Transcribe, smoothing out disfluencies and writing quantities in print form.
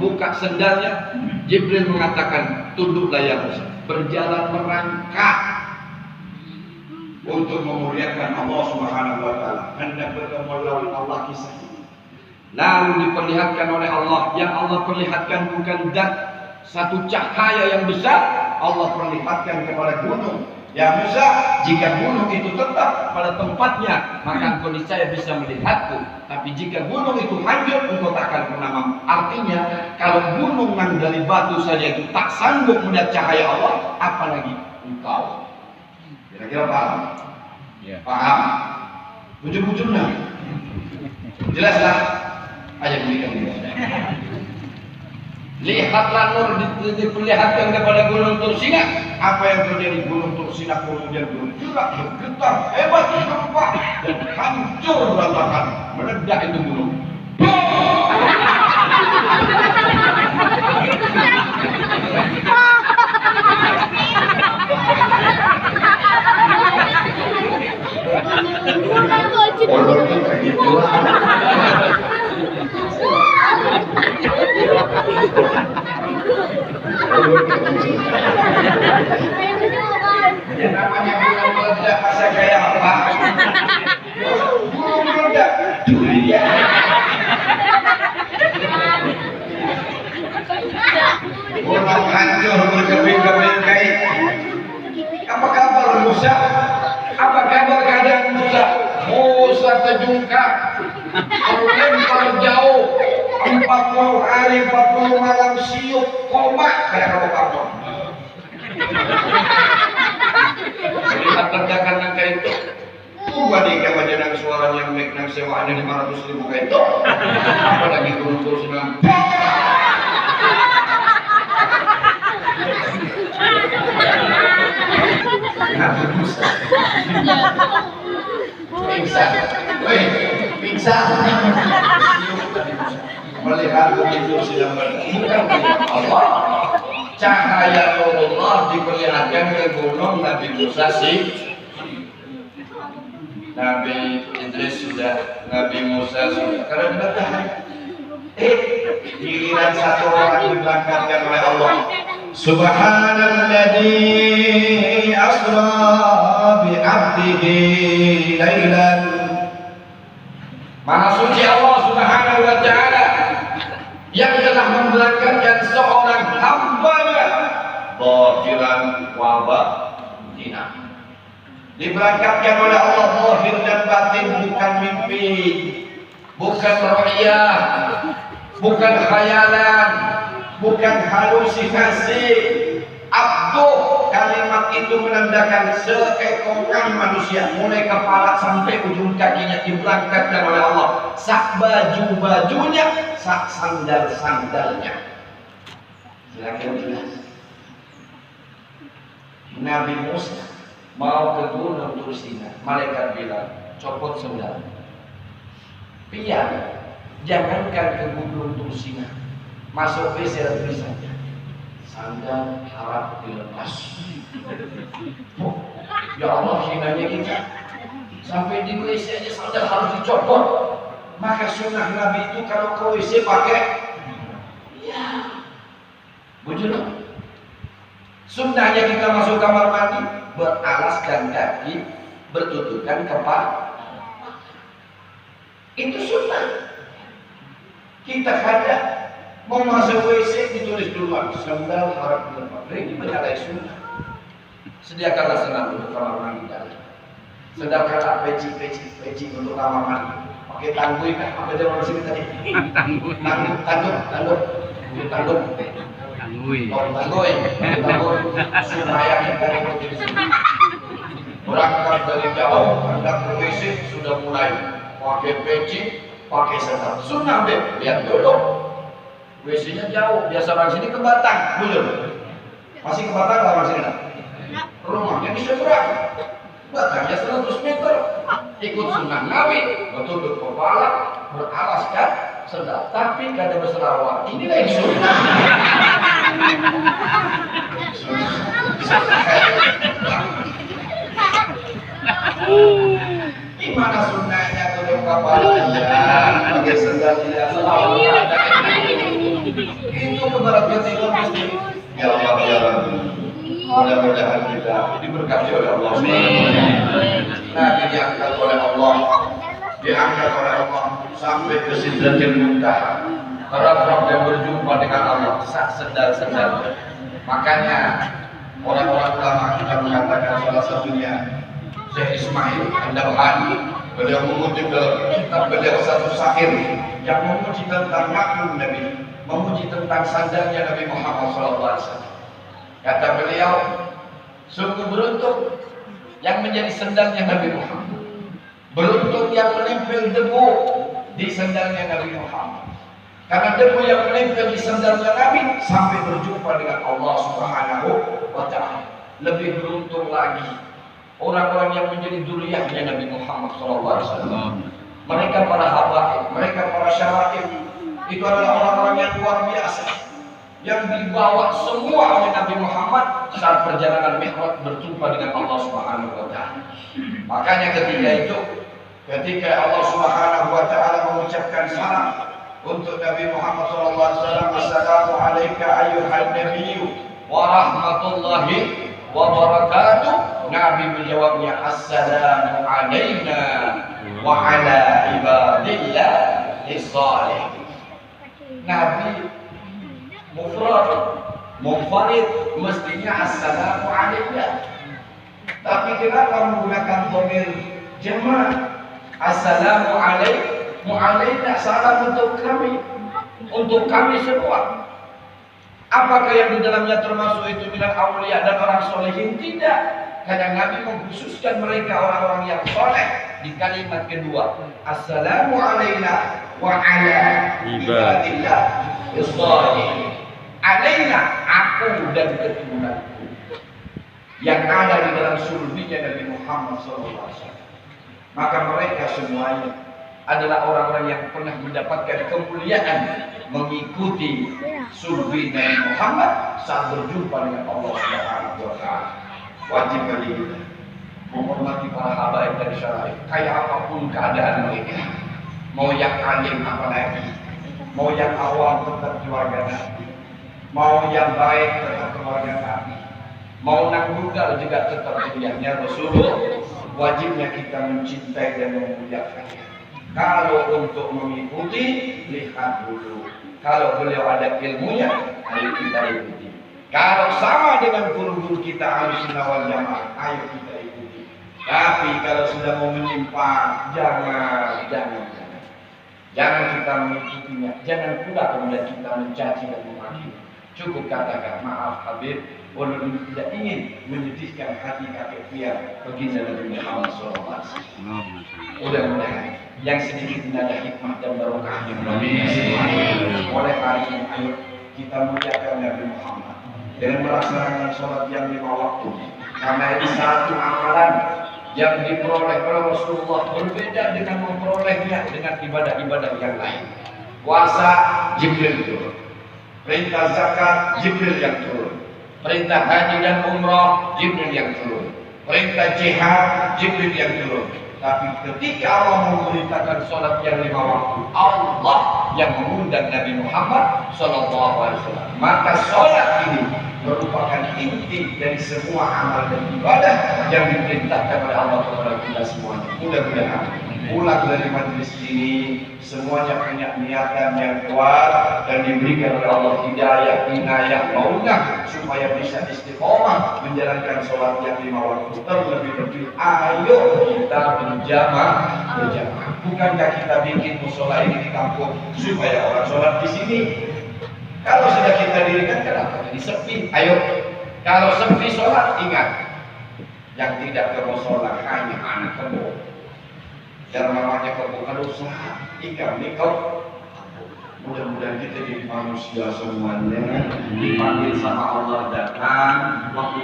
membuka sendalnya, Jibril mengatakan, tunduklah ya Musa. Berjalan merangkak untuk memuliakan Allah Subhanahu wa taala. Hendak bertemu lawan Allah kisah ini. Lalu diperlihatkan oleh Allah, yang Allah perlihatkan bukan zat satu cahaya yang besar. Allah perlihatkan kepada gunung, ya Musa, jika gunung itu tetap pada tempatnya, maka engkau niscaya bisa melihatku. Tapi jika gunung itu hancur, engkau tak akan pernah mampu. Artinya, kalau gunungan dari batu saja itu tak sanggup melihat cahaya Allah, apalagi engkau. Kira-kira paham? Ya. Paham? Ujung-ujungnya jelaslah. Ayo berikan dia. Lihatlah nur diperlihatkan kepada gunung Tursina. Apa yang terjadi? Gunung Tursina kemudian bergerak, bergetar hebat, gempa dan hancur berantakan. Meledak itu gunung. Yang namanya gunung meledak masa kayak apa? Gunung meledak dunia. Gunung hancur berkeping-keping. Apa kabar Musa? Apa kabar keadaan Musa? Musa terjungkak, melempar jauh, 40 hari 40 malam siup koma kayak kapok-kapok. Melihat ledakan angka itu, bandingkan aja dengan suaranya yang make nang sewaannya 500.000 kayak itu, apalagi gunung Tursina. Pingsan, pingsan. Melihat begitu sedang berbukan Allah, cahaya Allah diperlihatkan ke gunung Nabi Musa Nabi Idris sudah, Nabi Musa sudah. Karena bertahan. Giliran satu orang diberangkatkan oleh Allah. Subhanalladzi asra bi 'abdihi lailan. Maha suci Allah Subhanahu wa taala yang telah memberangkatkan seorang hamba-Nya zahiran wa batinan. Diberangkatkan oleh Allah zahir dan batin, bukan mimpi, bukan ru'yah, bukan khayalan, bukan halusinasi. Abduh, kalimat itu menandakan seekoran manusia, mulai kepala sampai ujung kakinya diberangkatkan oleh Allah. Sak baju-bajunya, sak sandal-sandalnya. Silakan jelas. Nabi Musa mau ke gunung Tursina, malaikat bilang, copot sandal. Pian, jangankan ke gunung Tursina, masuk WC bisa. Sandal harap dilepas. Oh, ya Allah, hinanya kita sampai di WC aja sandal harus dicopot. Maka sunnah Nabi itu kalau ke WC pakai ya bujur. Sunnahnya kita masuk kamar mandi beralaskan kaki, bertutukan kepala. Itu sunnah. Kita kada mau masuk WC ditulis duluan sandal harap dilepas. Ini menyalahi sunnah. Sediakanlah senang untuk kamar mandi dalam. Sediakanlah peci untuk kamar mandi. Pakai tanggui kan? Apa dia orang sini tadi? Tanggui. Supaya kita ikuti sini. Berangkat dari jauh, hendak ke WC sudah mulai pakai peci, pakai sandal. Sunnah deh, lihat dulu. WC-nya jauh, biasa orang sini ke Batang, bujur. Masih ke Batang nggak orang sini? Rumahnya di seberang, Batangnya 100 meter. Ikut sunnah Nabi, bertutup kepala, beralaskan sandal, tapi kada berselawat. Ini lain sunnah. Gimana sunnahnya tutup kepalanya, pakai sandal tidak selawat? Itu keberadaan tidur mesti ya Allah ya Rabbi. Mudah-mudahan kita diberkati oleh Allah SWT. Nabi diangkat oleh Allah, diangkat oleh Allah sampai ke Sidratil Muntaha. Harap yang berjumpa dengan Allah sak sedar-sedar. Makanya orang-orang ulama kita mengatakan salah satunya Syekh Ismail An-Nabhani, beliau mengutip dalam kitab beliau satu syair yang memuji tentang makhluk Nabi, memuji tentang sandalnya Nabi Muhammad SAW. Kata beliau, sungguh beruntung yang menjadi sandalnya Nabi Muhammad, beruntung yang menempel debu di sandalnya Nabi Muhammad. Karena debu yang menempel di sandalnya Nabi sampai berjumpa dengan Allah Subhanahu wa Ta'ala. Lebih beruntung lagi orang-orang yang menjadi dzurriyyahnya Nabi Muhammad SAW. Mereka para habaib, mereka para syaraif, itu adalah orang-orang yang luar biasa, yang dibawa semua oleh Nabi Muhammad saat perjalanan Mi'raj berjumpa dengan Allah Subhanahu wa Ta'ala. Makanya ketika Allah Subhanahu wa Ta'ala mengucapkan salam untuk Nabi Muhammad SAW, assalamu alayka ayyuhan nabiyyu wa rahmatullahi wa barakatuh, Nabi menjawabnya assalamu alayna wa ala ibadillahi shalihin. Nabi munfarid mestinya assalamu alayka, tapi kenapa menggunakan dhamir jama'? Assalamu alayna, salam untuk kami semua. Apakah yang di dalamnya termasuk itu minal auliya dan orang solehin? Tidak. Karena Nabi mengkhususkan mereka orang-orang yang soleh di kalimat kedua, assalamu alayna wa ala ibadillah shalihin. Alayna, aku dan keturunanku yang ada di dalam sulbinya Nabi Muhammad SAW. Maka mereka semuanya adalah orang-orang yang pernah mendapatkan kemuliaan mengikuti sulbi Nabi Muhammad saat berjumpa dengan Allah Subhanahu wa Ta'ala. Wajib bagi kita menghormati para habaib dan syaraif, kayak apapun keadaan mereka. Mau yang alim apalagi, mau yang awam tetap keluarga Nabi, mau yang baik tetap keluarga Nabi, mau nanggugal juga tetap mulianya Rasulullah. Wajibnya kita mencintai dan memuliakannya. Kalau untuk mengikuti, lihat dulu. Kalau beliau ada ilmunya, ayo kita ikuti. Kalau sama dengan guru-guru kita Ahlussunnah wal Jamaah, ayo kita ikuti. Tapi kalau sudah mau menyimpang, jangan kita mengikutinya. Jangan pula kemudian kita mencaci dan memaki. Cukup katakan, maaf Habib, walaupun tidak ingin menyedihkan hati kakek pian baginda Nabi Muhammad SAW. Mudah-mudahan yang sedikit ada hikmah dan barokahnya oleh hari ini, ayo kita muliakan Nabi Muhammad dengan melaksanakan sholat yang 5 waktu. Karena ini satu amalan yang diperoleh oleh Rasulullah, berbeda dengan memperolehnya dengan ibadah-ibadah yang lain. Puasa Jibril turun, perintah zakat Jibril yang turun, perintah haji dan umrah Jibril yang turun, perintah jihad Jibril yang turun. Tapi ketika Allah memerintahkan sholat yang 5 waktu, Allah yang mengundang Nabi Muhammad SAW. Maka sholat ini merupakan inti dari semua amal dan ibadah yang diperintahkan oleh Allah kepada kita semuanya. Mudah-mudahan pulang dari majelis ini semuanya punya niatan yang kuat dan diberikan oleh Allah hidayah, inayah, maunah supaya bisa istiqomah menjalankan sholat yang 5 waktu. Terlebih-lebih ayo kita berjamaah. Bukankah kita bikin musola ini di kampung supaya orang sholat di sini? Kalau sudah kita dirikan, kenapa jadi sepi? Ayo, kalau sepi sholat, ingat, yang tidak ke musola hanya anak kebo. Yang namanya kebo kan usaha, ikan nikau. Mudah-mudahan kita jadi manusia semuanya dipanggil sama Allah datang waktu